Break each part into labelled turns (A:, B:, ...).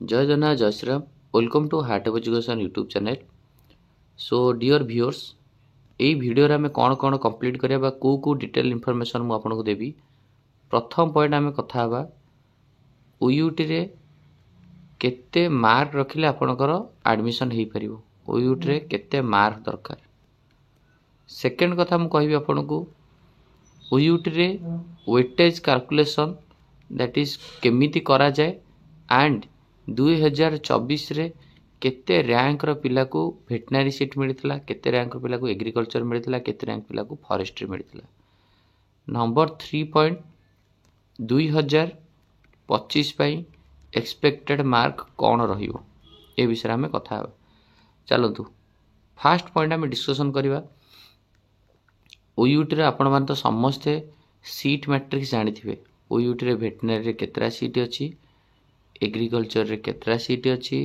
A: जय जगन्नाथ जय Shri Ram. Welcome to heart of education YouTube channel. So dear viewers, यही video रे आमे कौन कौन कंप्लीट करिया को डिटेल इनफॉरमेशन मु आपनको देबी। प्रथम पॉइंट आमे कथा हबा ओयूटी रे केते मार्क रखिले आपनकर एडमिशन हेई परिबो। ओयूटी रे केते मार्क दरकार। सेकंड कथा मु कहबी आपनको ओयूटी रे वेटेज कैलकुलेशन दैट इज केमिति करा जाय एंड 2024 रे केते रैंक रो पिला को वेटनरी सीट मिलितला, केते रैंक रो पिला को एग्रीकल्चर मिलितला, केते रैंक पिला को फॉरेस्ट्री मिलितला। नंबर 3 पॉइंट 2025 पई एक्सपेक्टेड मार्क कौन रहिबो ए विषय में कथा हबा। चलतु फर्स्ट पॉइंट आम डिस्कशन करवा। ओयूटी रे आपण मान तो समस्ते सीट मैट्रिक्स जानिथिबे। ओयूटी रे वेटनरी रे केतरा सीट अछि, एग्रीकल्चर रे केतरा सीट अछि,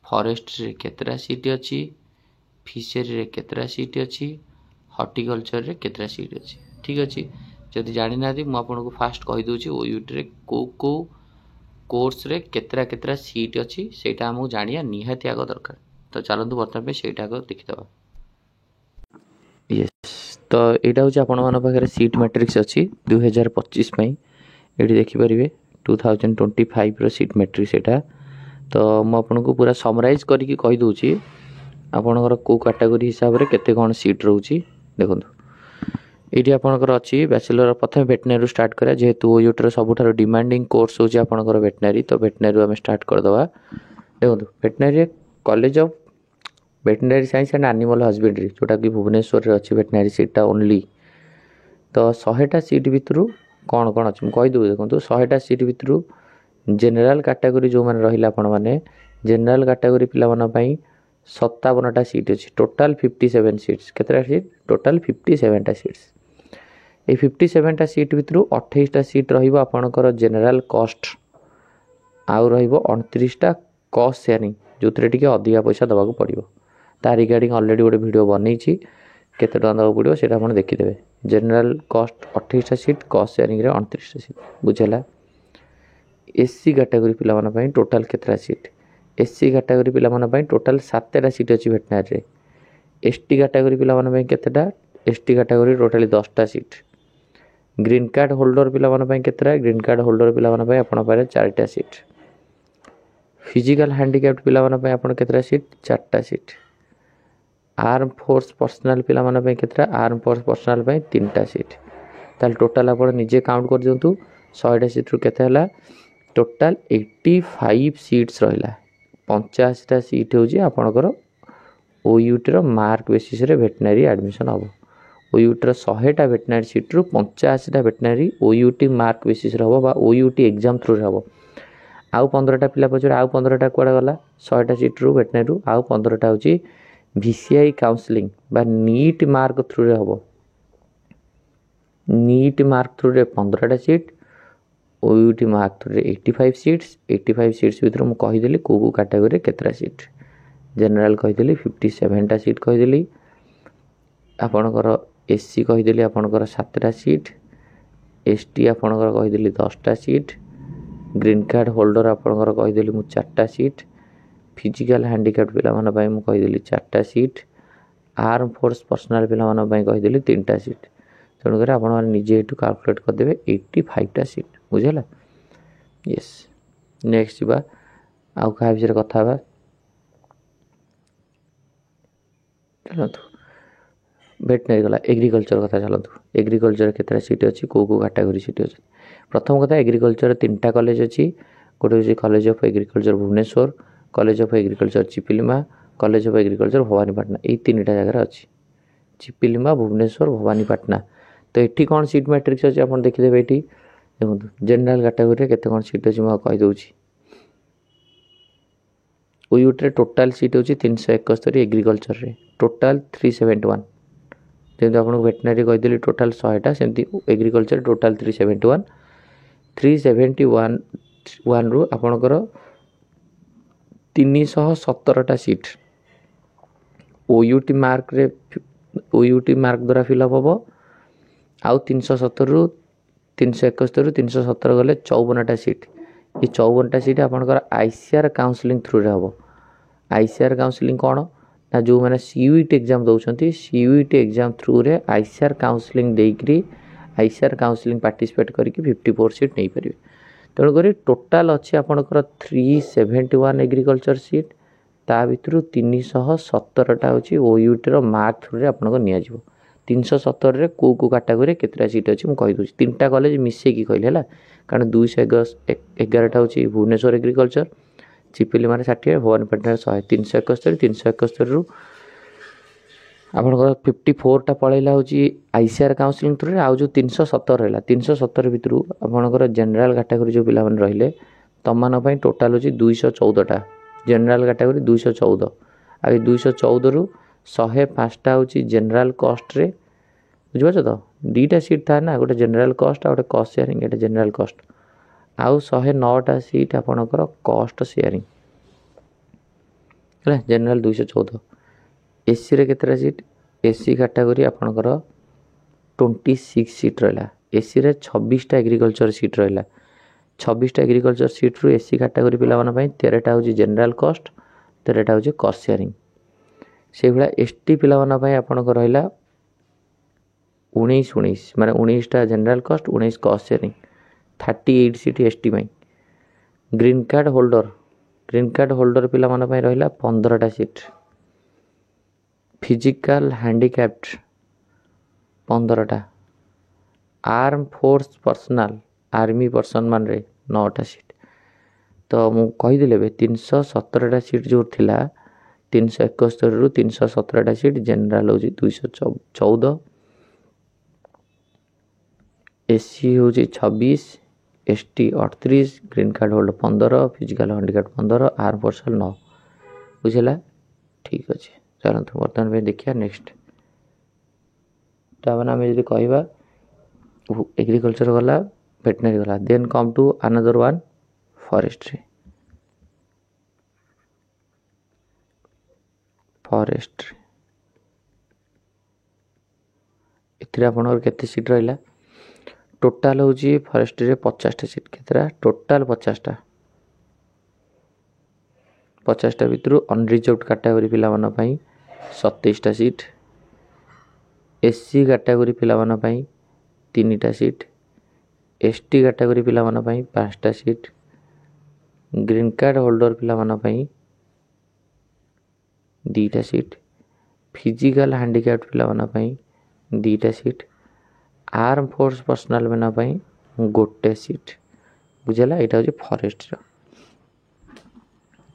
A: फॉरेस्ट रे केतरा सीट अछि, फिशरी रे केतरा सीट अछि, हॉर्टिकल्चर रे केतरा सीट अछि। ठीक अछि, जदि जानि नाथि मु आपनको फास्ट कहि दोछि ओयूटी रे को कोर्स रे केतरा केतरा सीट अछि सेटा हमहु जानिया निहाती आग दरकार। तो चलंतु वर्तमान पे सेटा आग देखिदबा। यस, तो एटा होछि आपण मान पाखरे सीट मैट्रिक्स अछि 2025 पई। एठी देखि परिबे 2025 रो सीट मैट्रिक्स एटा। तो मु आपनको पूरा समराइज करिकि कहि दोछि आपनकर को कैटेगरी हिसाब रे केते कोन सीट रहउछि देखंतु। एठी आपनकर अछि बैचलर प्रथम वेटनरी स्टार्ट करा, जेहेतु ओयूटी रो सबुठारो डिमांडिंग कोर्स होछि आपनकर वेटनरी। तो वेटनरी हम स्टार्ट कर दवा। देखंतु veterinary college of veterinary science and animal husbandry जोटा कि भुवनेश्वर रे अछि वेटनरी सीटा ओनली। तो 100 टा सीट भितरु कौन कौन अछि कहि दउ। देखंतु 100 टा सीट भितरु जनरल कैटेगरी जो माने रहिला आपण माने जनरल कैटेगरी पिला मन पई 57 टा सीट अछि। Total 57 seats. केतरा सीट टोटल 57 टा सीट्स। ए 57 टा सीट भितरु 28 टा सीट रहिबो आपणकर जनरल कॉस्ट, आउ रहिबो 29 टा कॉस्ट शेयरिंग जोतरे टिके अधिका पैसा दबाको पड़िबो। ता रिगार्डिंग ऑलरेडी गोटे वीडियो बनैछि, केते टका दबाको पड़िबो सेटा आपण देखि देबे। जनरल कॉस्ट 28 टा सीट, कॉस्ट शेयरिंग रे 29 टा सीट बुझला। एससी कैटेगरी पिला मन पई टोटल केतरा सीट। एससी कैटेगरी पिला मन पई टोटल 7 टा सीट अछि वेटनरी रे। एसटी कैटेगरी पिला मन पई केतेटा, एसटी कैटेगरी टोटली 10 टा सीट। ग्रीन कार्ड होल्डर पिला मन पई केतरा, ग्रीन कार्ड होल्डर पिला मन पई आपण पारे 4 टा सीट। फिजिकल हैंडिकैप्ड पिला मन पई आपण केतरा सीट, 4 टा सीट। आर्म फोर्स पर्सनल पिला मन पई केतरा, आर्म फोर्स पर्सनल पई 3 टा सीट। ताल टोटल आपण निजे काउंट कर दियंतु 100 टा सीट रु केते हला। टोटल 85 सीट्स रहिला। 85 टा सीट होजी आपनकर ओयूटी रो मार्क बेसिस रे वेटनरी एडमिशन हबो। ओयूटी रो 100 टा वेटनरी सीट रु 85 टा वेटनरी ओयूटी मार्क बेसिस रे हबो बा ओयूटी एग्जाम थ्रू रे हबो। आउ 15 टा पिला पछरे आउ 15 टा कोडा गला 100 टा सीट रु वेटनरी रु आउ 15 टा होची VCI काउंसलिंग बा नीट मार्क थ्रू रे हबो। नीट मार्क थ्रू रे 15 टा सीट, ओयूटी मार्क थ्रू रे 85 सीट्स। 85 सीट्स भितर मु कहि देली को कैटेगरी केतरा सीट। जनरल कहि देली 57 टा सीट कहि देली। आपनकर एससी कहि देली आपनकर 7 टा सीट। एसटी आपनकर कहि देली 10 टा सीट। ग्रीन कार्ड होल्डर आपनकर कहि देली मु 4 टा सीट। फिजिकल हैंडिकैप्ड पिला मन पई मु कहि देली 4 टा सीट। आर्म फोर्स पर्सनल पिला मन पई कहि देली 3 टा सीट। तेणु करे आपण माने निजे एटू कैलकुलेट कर देबे 85 टा सीट बुझला। यस, नेक्स्ट बा आउ का विषय कथा बा। चलतु वेटनरी गला एग्रीकल्चर कथा। चलतु एग्रीकल्चर केतरा सीट अछि, को कैटेगरी सीट अछि। प्रथम कथा एग्रीकल्चर 3 टा कॉलेज अछि। गोटे होछि college of agriculture Bhubaneswar, college of agriculture Chiplima, college of agriculture Bhawanipatna. ए 3 टा जगह अछि, चिपिलिमा, भुवनेश्वर, भवानीपाटना। तो एठी कोन सीट मैट्रिक्स अछि आपण देखि देबे। एठी देखंतु जनरल कैटेगरी रे केते कोन सीट अछि मु कहि दोछि। ओयूटी रे टोटल सीट होछि 371। एग्रीकल्चर रे टोटल 371। जेंति आपण वेटनरी कहि देली टोटल 100 टा, सेंति एग्रीकल्चर टोटल 371। 371 रु आपणकर 317 टा सीट ओयूटी मार्क रे, ओयूटी मार्क द्वारा फिलअप हबो। आउ 317 रु 371 रु 317 गले 54 टा सीट ये 54टा सीट आपंकर आईसीआर काउंसलिंग थ्रू रे हम। आईसीआर काउंसलिंग कौन ना जो मैंने सीयूईटी एग्जाम दौरान सीयूईटी एग्जाम थ्रू रे आईसीआर काउंसलिंग देकरी आईसीआर काउंसलिंग पार्टिसिपेट करके 54 सीट नहीं पारे। तेणुक टोटाल अच्छी आपंकर 371 एग्रीकल्चर सीट ता भितर 317टा हूँ ओयूटी मार्क थ्रू आपको नि 317 कौ कौ कैटेगोरी केतटा सीट अच्छी मुझे कहीदे 3टा कॉलेज मिसेकी कहले है कारण 211टा हूँ भुवनेश्वर एग्रीकल्चर चिपिली मारे 60 भुवनपेटा 100 371 371 रु आपंकर 54टा पलैला हूँ आईसीआर काउंसलिंग थ्रू आउ जो 317 रहा 317 भितर आपंकर जनरल कैटेगोरी जो पिला रहिले तुम मान टोटाल हूँ 214टा जनरल कैटेगोरी 214 आ 214 रु 105टा हूँ जनरल कॉस्ट रे बुझीपार तो 2टा सीट था ना गोटे जनरल कॉस्ट आ गोटे कॉस्ट शेयरिंग एटा जनरल कॉस्ट आउ 109टा सीट आपणकर कॉस्ट शेयरिंग है जनरल 214 एसी रे केतरा सीट एसी कैटेगोरी आपणकर 26 सीट रहा एसी रे 26टा एग्रीकल्चर सीट रहा 26टा एग्रीकल्चर सीट रु एसी कैटेगोरी पिला 13टा हूँ जनरल कॉस्ट 13टा हूँ कॉस्ट शेयरिंग से भाया एसटी पिला आपणकर रहा 19 माने 19टा general cost 19 cost sharing 38 seat ST में ग्रीन कार्ड होल्डर पिला रहा 15टा सीट फिजिकल हैंडिकैप्ड 15टा arm force personnel army person मान रे 9टा सीट तो मु कहीदेले 317टा सीट जो थिला 371 रु 317टा सीट जनरल हूँ 214 एससी हूँ 26 ST 38 green card holder 15 physical handicapped 15 arm personal 9 बुझेगा ठीक अच्छे चलते बर्तमान देखिए नेक्स्ट तो आम जी कह एग्रीकल्चर गला वेटनरी गला then come to another one forestry एथिरे आपनकर केते सीट रहिला टोटाल हूँ फॉरेस्ट्री रे 50टा सीट केतरा टोटाल 50टा भितर अनरिजर्व्ड कैटेगोरी पिला 27टा सीट एससी कैटेगोरी पिला 3टा सीट एसटी कैटेगोरी पिला 5टा सीट ग्रीन कार्ड होल्डर पिला 2टा सीट फिजिकल हैंडिकैप्ड पिला 2टा सीट आर्म फोर्स पर्सनल बना गोटे सीट बुझेला यहाँ हूँ फॉरेस्ट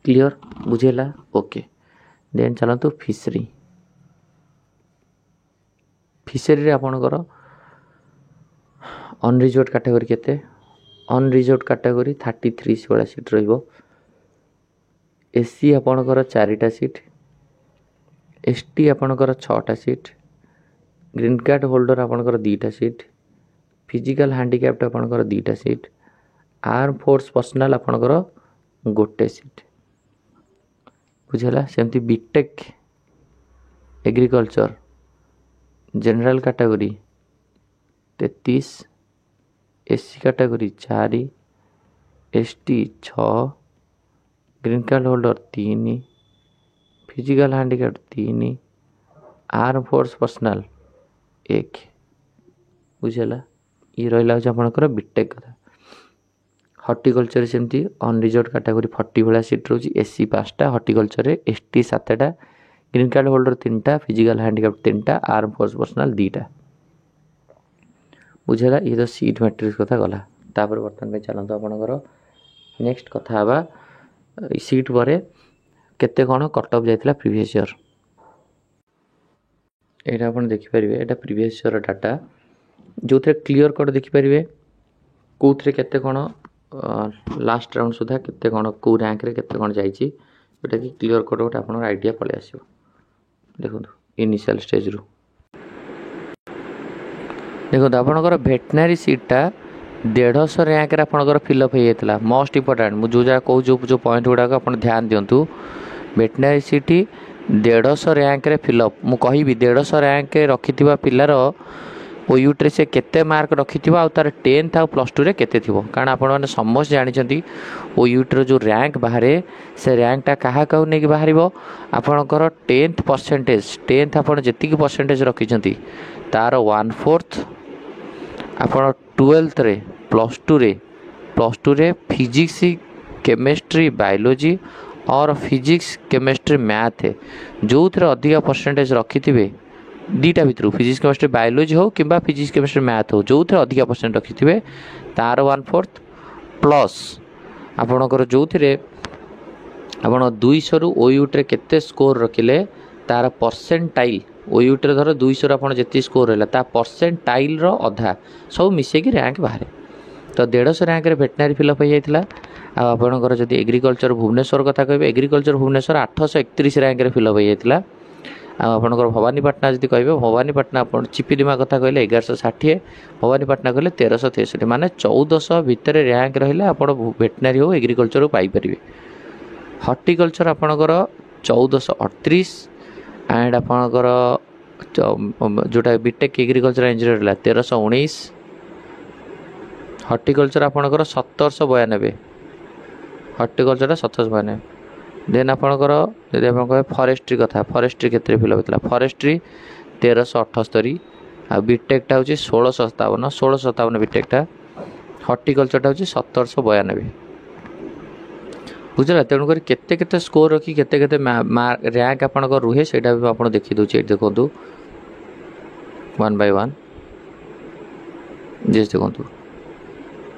A: क्लियर बुझेला ओके देन चलतु फिशरी रे आपणकर अनरिजर्व्ड कैटेगोरी केते अनरिजर्व्ड कैटेगोरी 33 वाला सीट रहिबो एससी आपणकर 4टा सीट एसटी आपणकर 6टा सीट ग्रीन कार्ड होल्डर आपणकर 2टा सीट फिजिकल हैंडिकैप्ड आपणकर 2टा सीट आर्म फोर्स पर्सनल आपणकर गोटे सीट बुझेला सेमती BTech agriculture general category 33 SC category 4 ST 6 green card holder 3 physical handicapped 3 arm force personnel 1 बुझेला ये रहा आपंकर बीटेक कथा हॉर्टिकल्चर सेमती अनरिजर्व्ड कैटेगोरी 40 भाया सीट रोज एससी 5टा हॉर्टिकल्चर एसटी 7टा ग्रीन कार्ड होल्डर 3टा physical handicapped 3टा arm force personal 2टा बुझेगा ये तो सीट मैट्रिक्स कथा गला तापर बर्तमान चलते आपंकर नेक्स्ट कथा हवा सीट पर केते कौन कटअप जाइथिला प्रीवियस ईयर यहाँ आप देखिपारे यहाँ प्रीवियस ईयर डाटा जो थे क्लियर कट देखिपारे कौन केते कौन लास्ट राउंड सुधा केते कौन कौ रैंक रे केते कौन जाइए जोटा कि क्लियर कट गोटे आप आइडिया पलि आस देखो इनिशियल स्टेज रु देखो आपंकर भेटनारी सीटा 150 रैंक रे आपंकर फिलअप हो जाता मोस्ट इंपोर्टेंट मुझे जहाँ कहूँ जो पॉइंट गुड़ाक आप ध्यान दिंतु भेटनारी सीट 150 रैंक रे फिलअप मु कहि 150 रैंक रखि पिलार ओयूटी से केते मार्क रखि आ तार 10th आ +2 रे केते थिबो कारण आपण माने समस्त जानिछंती ओयूटी रो जो रैंक बाहरे से रैंक टा कहा कहू नै कि बाहरिबो आपणकर 10th परसेंटेज 10th आपण जेति की परसेंटेज रखिछंती तार 1/4 आपण 12th रे +2 रे फिजिक्स केमिस्ट्री बायोलॉजी और फिजिक्स केमिस्ट्री मैथ जो थे अधिका परसेंटेज रखि दीटा भितर फिजिक्स केमिस्ट्री बायोलॉजी हो कि फिजिक्स केमिस्ट्री मैथ हो जो थे अधिका परसेंट रखि तार 1/4 प्लस आपणकर जो थे आपण 200 रु ओयूटी केते स्कोर रखिले तार परसेंटाइल ओयूटी धर 200 आप जिते स्कोर है ता परसेंटाइल अधा सब मिसेक रैंक बाहर तो 150 रैंक रे वेटनरी फिलअप हो जाता आपणकर जब एग्रीकल्चर भुवनेश्वर कथा कहे एग्रीकल्चर भुवनेश्वर 831 रैंक रे फिलअप हो जाता आपणकर भवानीपाटना जब कहे भवानीपाटना आप चिपिलिमा कथा कहले 1160 भवानीपाटना कहले 1363 माने 1400 भितर रैंक रहिले आप वेटनरी हो एग्रीकल्चर पाइपर हॉर्टिकल्चर आपणकर 1438 एंड आपणकर जोटा बीटेक एग्रीकल्चर इंजीनियर है 1319 हॉर्टिकल्चर आपणकर 1792 हॉर्टिकल्चर 1792 देन आपणकर यदि आप कहे फॉरेस्ट्री कथा फॉरेस्ट्री क्षेत्र फिलअप होता फॉरेस्ट्री 1378 आ बीटेकटा हूँ 1657 बीटेकटा हॉर्टिकल्चरटा हूँ 1792 बुझला तेणुक केते स्कोर रखी केते रैंक आपणकर रुहे से आप देखी दूसरे देखु 1 by 1 जी देखु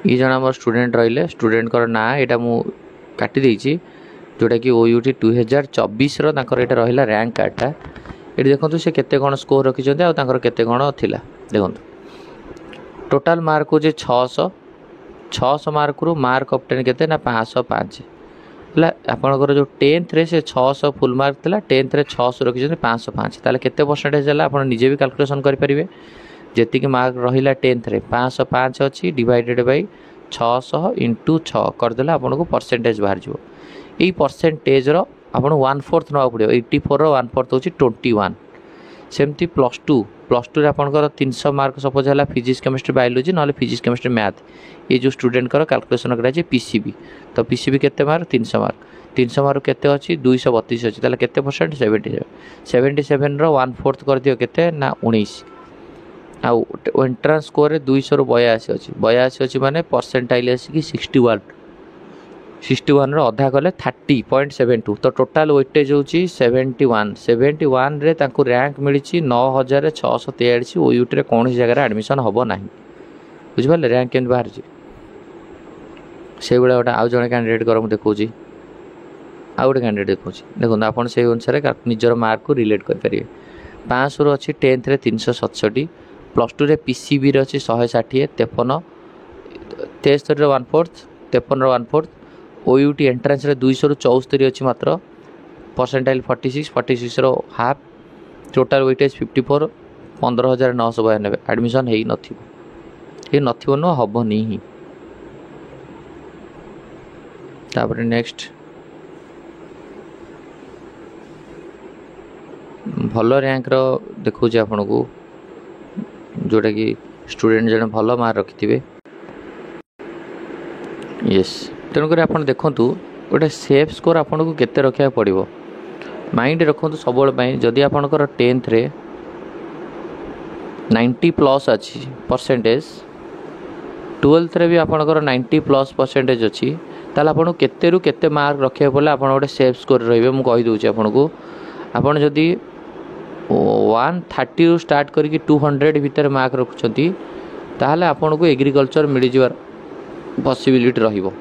A: ये जन आम स्टूडेंट रही स्टूडेंट ना यहाँ मु काटी देछि जोटा कि ओयूटी 2024 रहा रैंक कार्डटा ये देखो से केते कौन स्कोर रखिंट आर केते कौन थिला देखो टोटाल मार्क हो 600 मार्क रु मार्क ऑप्टेन केते ना 505 है आपंकर जो 10th रे से 600 फुल मार्क था 10th रे 600 रखिंट 505 ताले केते परसेंटेज है आप निजे भी कैलकुलेशन करेंगे जी मार्क रहा 10th रे 505 अच्छी डिवाइडेड बाय 600 इंटू 6 करदे आपको परसेंटेज बाहर जाव यही परसेंटेज आप 1/4 ना पड़ो 84 1/4 हूँ 21 सेमती +2 आपंकर 300 मार्क सपोज है फिजिक्स केमिस्ट्री बायोलॉजी ना फिजिक्स केमिस्ट्री मैथ ये जो स्टूडेंट कैलकुलेशन कराए पीसीबी तो पीसीबी केते मार्क 300 मार्क केते अच्छी 232 अच्छी ताले केते परसेंट 77 रो 1/4 कर दियो केते ना 19 आउ एंट्रांस स्कोर रे 200 रो 82 अच्छी माने परसेंटाइल आसिक 61 रो अधा कले 30.72 तो टोटाल वेटेज होची 71 रे तांको रैंक मिली 9643 ओयूटी रे कौन जगह एडमिशन होबो नाही बुझिपाले रैंक केन बाहर छी से बेला गोटे आउ जने कैंडिडेट कर मु देखौची आउ गोटे कैंडिडेट देखौची देखो आपण से अनुसार निजर मार्क को रिलेट कर परिए 500 रो अछि 10th रे 367 +2 रे पीसीबी रे अछि 160 53 73 रो 1/4 53 रो 1/4 ओयूटी एंट्रेंस रे 200 रो 74 अछि मात्र परसेंटाइल 46 रो हाफ टोटल वेटेज 54 15992 एडमिशन हेई नथिबो न हबो नहीं तापर नेक्स्ट भल रैंक रो देखो आपन को जोटा कि स्टूडेंट जन भल मार्क रखिथिबे यस तेणुक आप देखु गोटे सेफ स्कोर आपन को केते रखा पड़ो माइंड रखु सब जदि आपंकर 10th रे 90+ अच्छी परसेंटेज 12th रे भी आपंकर 90+ परसेंटेज अच्छी ताल आपन केते रु केते मार्क रखा पड़े आप गोटे सेफ स्कोर रे मुझे कहीदे आपन को आपड़ जदि 130 रु स्टार्ट करके 200 भितर मार्क रखुंट ताहले आपन को एग्रीकल्चर मिल जावर पॉसिबिलिटी रहिबो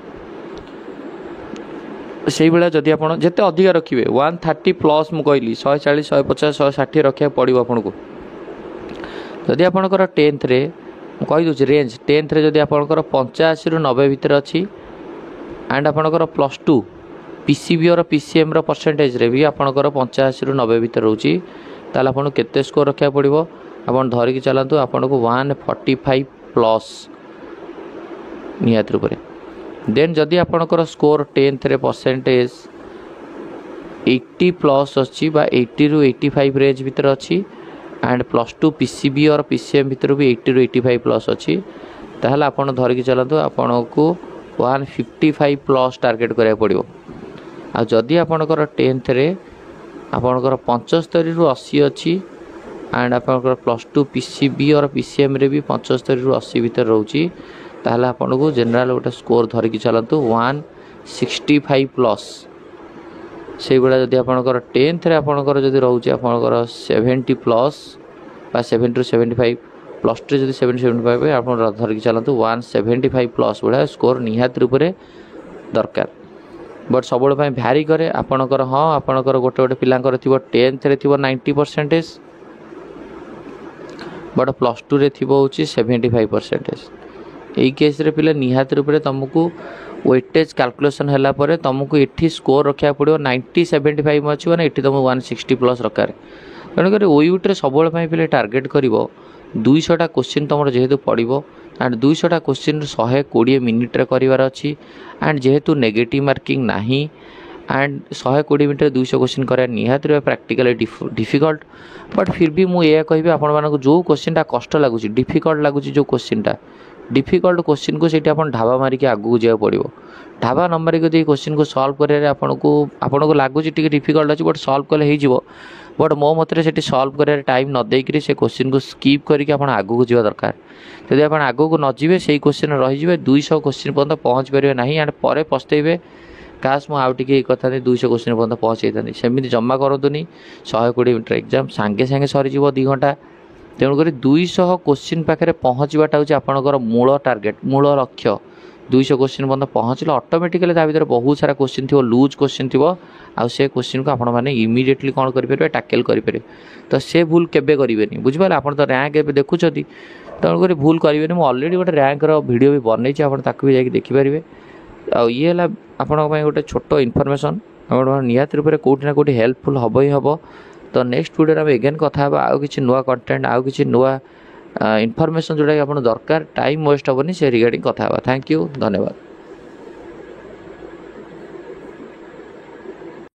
A: से भाया जदि आप जिते अधिका रखिए 130+ मुझे कहली 140 150 160 रखा पड़ो आपन को जदि आपंकर 10th रे कहीदे रेंज 10th रे जदि आपंकर 85 रु 90 भितर अच्छी एंड आपंकर +2 पीसीबी और पीसीएम परसेंटेज रे भी आपंकर 85 रु 90 भितर रोची ताल आपन केते स्कोर रखा पड़ो आपन धरिकी चलतु आपन को 145+ नियत रूप से देन जदि आपंकर स्कोर 10th रे परसेंटेज 80+ अच्छी 80 रु 85 रेंज भितर अच्छी एंड +2 PCB और PCM भितर भी 80 ରୁ 85 प्लस अच्छी ताहले आपण धरिकी चलतु आपन को 155 प्लस टार्गेट करा पड़ो। आ जदि आपणकर 10th रे आपणकर 75 ରୁ 80 अच्छी एंड आपणकर +2 PCB और PCM रे भी 75 ରୁ 80 भितर रोची ताहले आपन को जनरल गोटे स्कोर धरिकी चलतु 165 प्लस से गुड़ा जदि आपणकर 10th रे आपणकर जदि रोची आपणकर 70 प्लस बा 70 ରୁ 75 +2 जदि 75 आप धरिकी चलतु 175 प्लस भाया स्कोर निहात रूप से दरकार। बट सब भ्यारी करे आपणकर हाँ आपणकर गोटे गोटे पिलांकर थी 10th रे थी 90% बट +2 रे थी हूँ 75%। यही केस रे पिला निहात रूप से तुमको वेटेज कैलकुलेशन हैला परे तुमको एठी स्कोर रखा पड़ो 90 75 अच्छी मैंने ये तुम 160 प्लस रखार। तेणुकर ओयूट रे सब पिले टार्गेट कर 200टा क्वेश्चन तुम जेहेतु पड़ो एंड 200टा क्वेश्चन 120 मिनिट रे करार अच्छी एंड जेहेतु नेगेटिव मार्किंग नाही एंड 120 मिनट 200 क्वेश्चन करा निहात प्रैक्टिकली डिफिकल्ट। बट फिर भी मुझे कहि आपण मानक जो क्वेश्चन कष्ट लगुच डिफिकल्ट लगुच जो क्वेश्चन डिफिकल्ट क्वेश्चन को सीट आप ढाबा मारिक आगू जाए पड़ो। ढाबा न मारिक क्वेश्चन को सॉल्व कर आपको लगुच डिफिकल्ट अच्छी बट सॉल्व कले हो बट मो मत से सॉल्व कर टाइम न देकरी से क्वेश्चन को स्कीप करके आगू जा दरकार। जदि आप आगू न जीवे से क्वेश्चन रही 200 क्वेश्चन पर्यटन पहुँच पारे ना एंड पर पछतेबे काश मु आउ टे कथा 200 क्वेश्चन पर्यटन पहुँचे सेमती जमा करतुनि 120 मिनट एग्जाम सांगे सांगे सरीज 2 घंटा। तेणुक 200 क्वेश्चन पाखे पहुँचवाटा हूँ आपंकर मूल टार्गेट मूल लक्ष्य 200 क्वेश्चन पर्यटन पहुँचले ऑटोमेटिकली ता बहुत सारा क्वेश्चन थी लूज क्वेश्चन थी आउ से क्वेश्चन को आपण मैंने इमिडिएटली कौन करेंगे टैकल करेंगे। तो से भूल केबे करेंगे बुझिपारे आप तो रैंक एवं देखुं तेणुक भूल करेंगे। मुझे अलरेडी गोटे रैंक वीडियो भी बनई आपको भी जाकि देखिपारे। आ ये है आपण गोटे छोट इनफॉरमेशन निहात रूप से कौटी ना कौटी हेल्पफुल हम ही हम। तो नेक्स्ट वीडियो में एगेन कथा आउ कि नुआ कंटेंट आउ कि नुआ इनफॉरमेशन जोटा कि आप दरकार टाइम वेस्ट हेनी से रिगार्डिंग कथा। थैंक यू धन्यवाद।